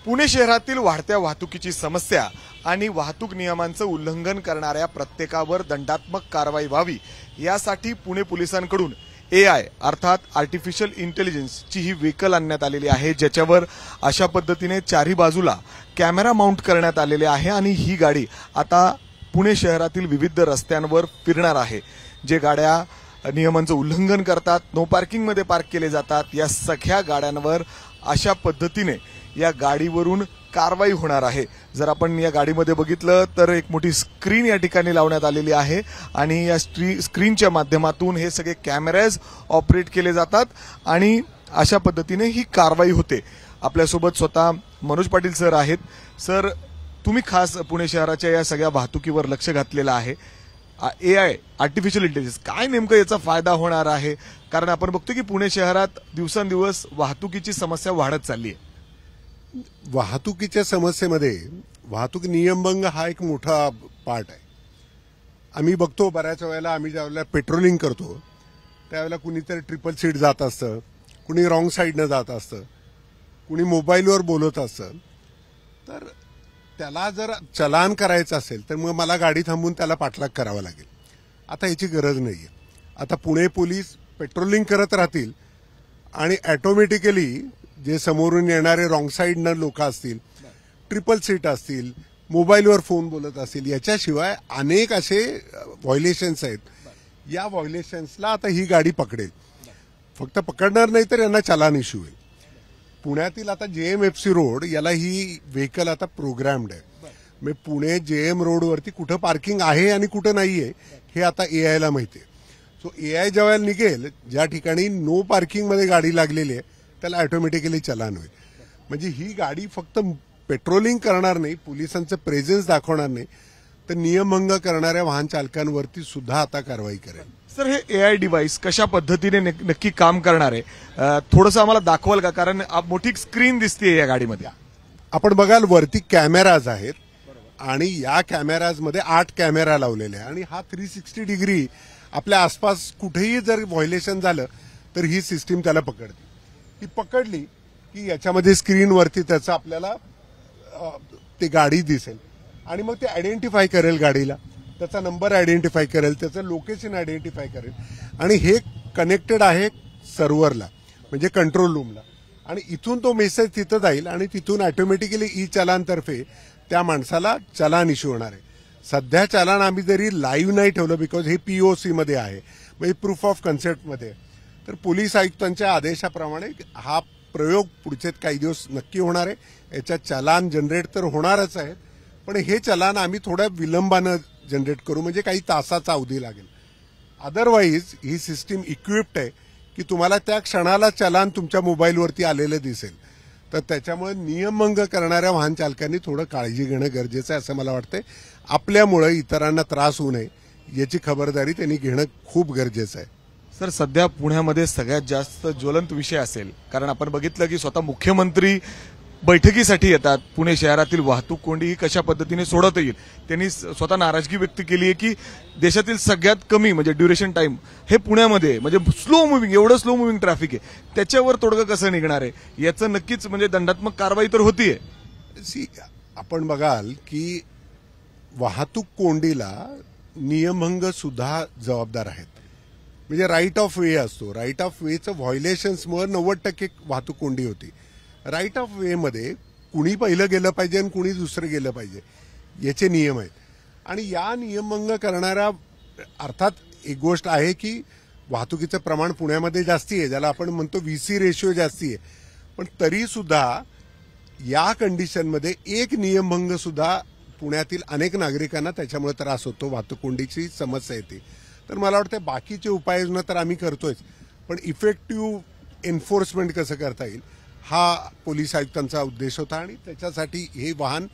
पुणे शहरातील वाढत्या वाहतुकीची समस्या आणि वाहतूक नियमांचं उल्लंघन करणाऱ्या प्रत्येकावर दंडात्मक कारवाई व्हावी यासाठी पुणे पोलिसांकडून AI अर्थात आर्टिफिशियल इंटेलिजन्सची ही व्हेकल आणण्यात आलेली आहे, ज्याच्यावर अशा पद्धतीने चारी बाजूला कॅमेरा माउंट करण्यात आलेले आहे आणि ही गाडी आता पुणे शहरातील विविध रस्त्यांवर फिरणार आहे। जे गाड्या नियमांचं उल्लंघन करतात, नो पार्किंग मध्ये पार्क केले जातात, या सगळ्या गाड्यांवर अशा पद्धतीने या गाडीवरून कारवाई होणार आहे। जर आपण या गाडीमध्ये बघितलं तर एक मोठी स्क्रीन या ठिकाणी लावण्यात आलेली आहे आणि या स्क्रीनच्या माध्यमातून हे सगळे कॅमेराज ऑपरेट केले जातात आणि अशा पद्धतीने ही कारवाई होते। आपल्यासोबत स्वतः मनोज पाटील सर आहेत। सर, तुम्ही खास पुणे शहराच्या या सगळ्या वाहतुकीवर लक्ष घातलेलं आहे। AI आर्टिफिशियल इंटेलिजन्स काय नेमकं याचा फायदा होणार आहे? कारण आपण बघतो की पुणे शहरात दिवसेंदिवस वाहतुकीची समस्या वाढत चालली आहे। वाहतुकीच्या समस्येमध्ये वाहतूक नियमभंग हा एक मोठा पार्ट आहे। आम्ही बघतो बऱ्याच वेळेला आम्ही ज्यावेळेला पेट्रोलिंग करतो त्यावेळेला कुणीतरी ट्रिपल सीट जात असतं, कुणी रॉंग साईडनं जात असतं, कुणी मोबाईलवर बोलत असतं। तर त्याला जर चलान करायचं असेल तर मग मला गाडी थांबवून त्याला पाठलाग करावा लागेल। आता याची गरज नाहीये। आता पुणे पोलीस पेट्रोलिंग करत राहतील आणि ऑटोमॅटिकली जे समोरून येणारे रॉंग साईडनं लोक असतील, ट्रिपल सीट असतील, मोबाईलवर फोन बोलत असतील, याच्याशिवाय अनेक असे व्हायोलेशन्स आहेत। या व्हायोलेशन्सला आता ही गाडी पकडेल। फक्त पकडणार नाही तर यांना चलान इश्यू होईल। पुण्यातील आता JMFC रोड याला ही व्हेकल आता प्रोग्राम्ड आहे। म्हणजे पुणे JM रोडवरती कुठं पार्किंग आहे आणि कुठं नाहीये हे आता AI ला माहिती आहे। सो AI जेव्हा निघेल, ज्या ठिकाणी नो पार्किंग मध्ये गाडी लागलेली आहे त्याला ऑटोमॅटिकली चलान होईल। म्हणजे ही गाडी फक्त पेट्रोलिंग करणार नाही, पोलिसांचं प्रेझेन्स दाखवणार नाही, तर नियमभंग करणाऱ्या वाहन चालकांवरती सुद्धा आता कारवाई करेल। सर, हे AI डिव्हाइस कशा पद्धतीने नक्की काम करणार आहे? थोडंसं आम्हाला दाखवाल का? कारण मोठी स्क्रीन दिसते या गाडीमध्ये। आपण बघाल वरती कॅमेराज आहेत आणि या कॅमेराजमध्ये 8 कॅमेरा लावलेले आहे आणि हा 360 डिग्री आपल्या आसपास कुठेही जर व्हायोलेशन झालं तर ही सिस्टीम त्याला पकडते। ही पकडली की याच्यामध्ये स्क्रीनवरती त्याचं आपल्याला ते गाडी दिसेल आणि मग ते आयडेंटिफाय करेल गाडीला, त्याचा नंबर आयडेंटिफाय करेल, त्याचं लोकेशन आयडेंटिफाय करेल आणि हे कनेक्टेड आहे सर्व्हरला म्हणजे कंट्रोल रूमला आणि इथून तो मेसेज तिथं जाईल आणि तिथून ऑटोमॅटिकली ई चलानतर्फे त्या माणसाला चलान इश्यू होणार आहे। सध्या चलान आम्ही जरी लाईव्ह नाही ठेवलं बिकॉज हे POC मध्ये आहे, म्हणजे प्रूफ ऑफ कन्सेप्टमध्ये, तर पोलीस आयुक्तांच्या आदेशाप्रमाणे हा प्रयोग पुढचे काही दिवस नक्की होणार आहे। याच्या चलान जनरेट तर होणारच आहेत, पण हे चलान आम्ही थोड्या विलंबानं जनरेट करू, म्हणजे काही तासाचा अवधी लागेल। अदरवाईज ही सिस्टीम इक्विप्ड आहे की तुम्हाला त्या क्षणाला चलान तुमच्या मोबाईलवरती आलेलं दिसेल। तर त्याच्यामुळे नियमभंग करणाऱ्या वाहन चालकांनी थोडं काळजी घेणं गरजेचं आहे असं मला वाटतंय। आपल्यामुळे इतरांना त्रास होऊ नये याची खबरदारी त्यांनी घेणं खूप गरजेचं आहे। सर, सध्या पुण्यामध्ये सगळ्यात जास्त ज्वलंत विषय असेल, कारण आपण बघितलं की स्वतः मुख्यमंत्री बैठकीसाठी येतात, पुणे शहरातील वाहतूक कोंडी ही कशा पद्धतीने सोडवता येईल त्यांनी स्वतः नाराजगी व्यक्त केली आहे की देशातील सगळ्यात कमी म्हणजे ड्युरेशन टाइम हे पुण्यामध्ये, म्हणजे स्लो मुव्हिंग, एवढं स्लो मुव्हिंग ट्रॅफिक आहे, त्याच्यावर तोडगा कसं निघणार आहे याचं नक्कीच म्हणजे दंडात्मक कारवाई तर होतीये। आपण बघाल की वाहतूक कोंडीला नियमभंग सुद्धा जबाबदार आहेत। म्हणजे राईट ऑफ वे असतो, राईट ऑफ वेचं व्हायोलेशन्समुळे 90% वाहतूक कोंडी होती। राईट ऑफ वे मध्ये कुणी पहिलं गेलं पाहिजे आणि कुणी दुसरं गेलं पाहिजे याचे नियम आहेत आणि या नियमभंग करणाऱ्या, अर्थात एक गोष्ट आहे की वाहतुकीचं प्रमाण पुण्यामध्ये जास्ती आहे, ज्याला आपण म्हणतो VC रेशिओ जास्ती आहे, पण तरी सुद्धा या कंडिशनमध्ये एक नियमभंग सुद्धा पुण्यातील अनेक नागरिकांना त्याच्यामुळे त्रास होतो, वाहतूक कोंडीची समस्या येते। तर मला वाटतं बाकीचे उपाययोजना तर आम्ही करतोयच, पण इफेक्टिव्ह एन्फोर्समेंट कसं करता येईल हा पोलीस आयुक्तांचा उद्देश होता आणि त्याच्यासाठी हे वाहन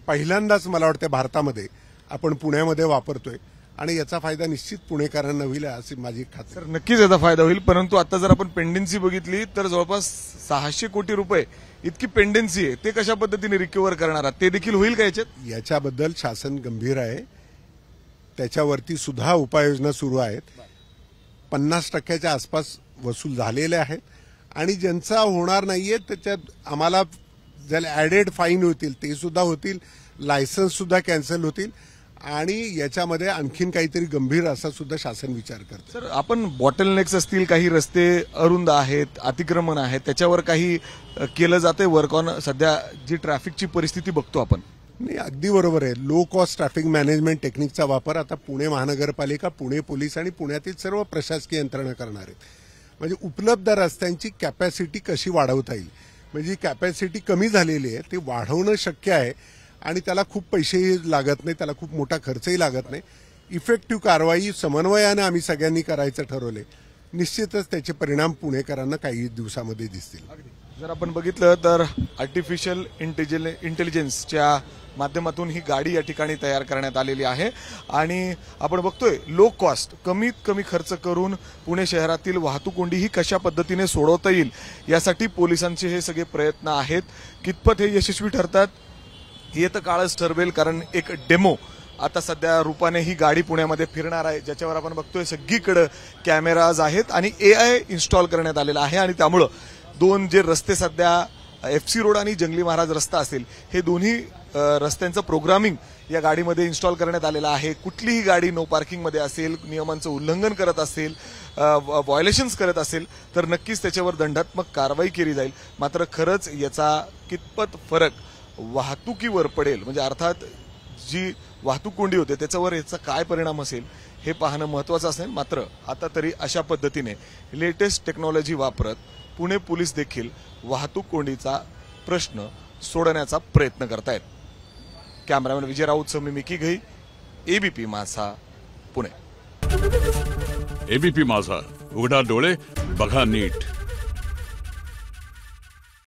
पहिल्यांदाच मला वाटतं भारतामध्ये आपण पुण्यामध्ये वापरतोय आणि याचा फायदा निश्चित पुणेकरांना होईल अशी माझी खात्री। सर, नक्कीच याचा फायदा होईल, परंतु आता जर आपण पेंडन्सी बघितली तर जवळपास 600 कोटी रुपये इतकी पेंडन्सी आहे, ते कशा पद्धतीने रिकव्हर करणार ते देखील होईल का याच्यात? याच्याबद्दल शासन गंभीर आहे, त्याच्यावरती सुद्धा उपाययोजना सुरू आहेत। 50% आसपास वसूल झालेले आहेत आणि ज्यांचा होणार नाहीये त्याच्यात आम्हाला ज्याला ऍडेड फाईन होतील ते सुद्धा होतील, लायसन्स सुद्धा कॅन्सल होतील आणि याच्यामध्ये आणखीन काहीतरी गंभीर असा सुद्धा शासन विचार करतं. सर, आपण बॉटलनेक्स असतील, काही रस्ते अरुंद आहेत, अतिक्रमण आहेत, त्याच्यावर काही केलं जाते वर्क ऑन? सध्या जी ट्रॅफिकची परिस्थिती बघतो आपण. नाही, अगदी बरोबर आहे. लो कॉस्ट ट्रॅफिक मॅनेजमेंट टेक्निकचा वापर आता पुणे महानगरपालिका, पुणे पोलीस आणि पुण्यातील सर्व प्रशासकीय यंत्रणा करणार आहेत. म्हणजे उपलब्ध रस्त्यांची कॅपॅसिटी कशी वाढवता येईल, म्हणजे कॅपॅसिटी कमी झालेली आहे ती वाढवणं शक्य आहे आणि त्याला खूप पैसेही लागत नाही, त्याला खूप मोठा खर्चही लागत नाही. इफेक्टिव्ह कारवाई समन्वयानं आम्ही सगळ्यांनी करायचं ठरवले. निश्चितच त्याचे परिणाम पुणेकरांना काही दिवसामध्ये दिसतील. जर आपण बघितलं तर आर्टिफिशियल इंटेलिजन्सच्या माध्यमातून ही गाडी या ठिकाणी तयार करण्यात आलेली आहे आणि आपण बघतोय लो कॉस्ट, कमीत कमी खर्च करून पुणे शहरातील वाहतूक कोंडी ही कशा पद्धतीने सोडवता येईल यासाठी पोलिसांचे हे सगळे प्रयत्न आहेत. कितपत हे यशस्वी ठरतात हे तर काळच ठरवेल, कारण एक डेमो आता सध्या रूपाने ही गाडी पुण्यामध्ये फिरणार आहे, ज्याच्यावर आपण बघतोय सगळीकडे कॅमेराज आहेत आणि AI इन्स्टॉल करण्यात आलेला आहे आणि त्यामुळं दोन जे रस्ते सध्या FC रोड आणि जंगली महाराज रस्ता असेल, हे दोन्ही रस्त्यांचं प्रोग्रामिंग या गाडीमध्ये इन्स्टॉल करण्यात आलेलं आहे. कुठलीही गाडी नो पार्किंगमध्ये असेल, नियमांचं उल्लंघन करत असेल, व्हायोलेशन्स करत असेल तर नक्कीच त्याच्यावर दंडात्मक कारवाई केली जाईल. मात्र खरंच याचा कितपत फरक वाहतुकीवर पडेल, म्हणजे अर्थात जी वाहतूक कोंडी होते त्याच्यावर याचा काय परिणाम असेल हे पाहणं महत्वाचं असेल. मात्र आता तरी अशा पद्धतीने लेटेस्ट टेक्नॉलॉजी वापरत पुणे पोलीस देखील वाहतूक कोंडीचा प्रश्न सोडवण्याचा प्रयत्न करतायत. कॅमेरामॅन विजय राऊत, मी मिकी घई, ABP माझा, पुणे. ABP माझा, उघडा डोळे बघा नीट.